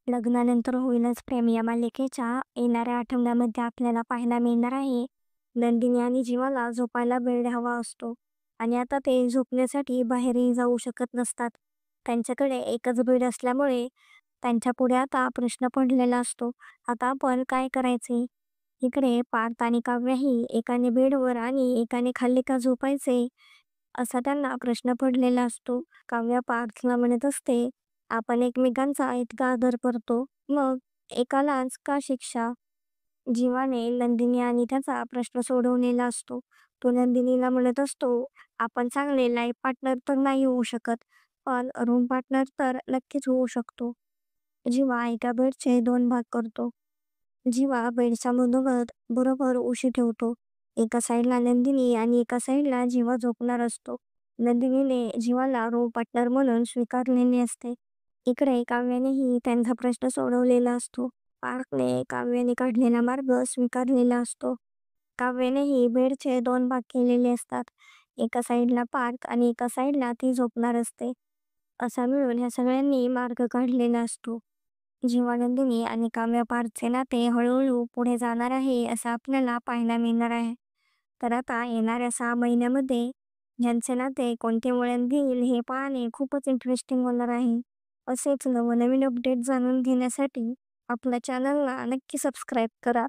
लग्नानंतर होईलच प्रेम या मालिकेच्या येणाऱ्या आठवड्यामध्ये आपल्याला पाहायला मिळणार आहे. नंदिनी आणि जीवाला झोपायला बेड हवा असतो आणि आता ते झोपण्यासाठी बाहेरही जाऊ शकत नसतात. त्यांच्याकडे एकच बेड असल्यामुळे त्यांच्यापुढे आता प्रश्न पडलेला असतो. आता आपण काय करायचे? इकडे पार्थ आणि काव्याही एकाने बेडवर आणि एकाने खाली का झोपायचे? असा त्यांना प्रश्न पडलेला असतो. काव्या पार्थला म्हणत असते, आपण एकमेकांचा इतका आदर करतो, मग एकालाच का शिक्षा? जीवाने नंदिनी आणि त्याचा प्रश्न सोडवलेला असतो. तो नंदिनीला म्हणत असतो, आपण चांगले लाईफ पार्टनर तर नाही होऊ शकत, पण रूम पार्टनर तर नक्कीच होऊ शकतो. जीवा एका बेडचे 2 भाग करतो. जीवा बेडच्या मधोमध बरोबर उशी ठेवतो. एका साईडला नंदिनी आणि एका साईडला जीवा झोपणार असतो. नंदिनीने जीवाला रूम पार्टनर म्हणून स्वीकारलेले असते. इकडे काव्यानेही त्यांचा प्रश्न सोडवलेला असतो. पार्थने काव्याने काढलेला मार्ग स्वीकारलेला असतो. काव्यानेही बेडचे 2 भाग केलेले असतात. एका साईडला पार्थ आणि एका साईडला ती झोपणार असते. असा मिळून ह्या सगळ्यांनी मार्ग काढलेला असतो. जीवानंदिनी आणि काव्या पार्थचे नाते हळूहळू पुढे जाणार आहे असं आपल्याला पाहायला मिळणार आहे. तर आता येणाऱ्या 6 महिन्यामध्ये ह्यांचे नाते कोणते वळण घेईल हे पाहणे खूपच इंटरेस्टिंग होणार आहे. असेच नवनवीन अपडेट जाणून घेण्यासाठी आपल्या चॅनलला नक्की सबस्क्राईब करा.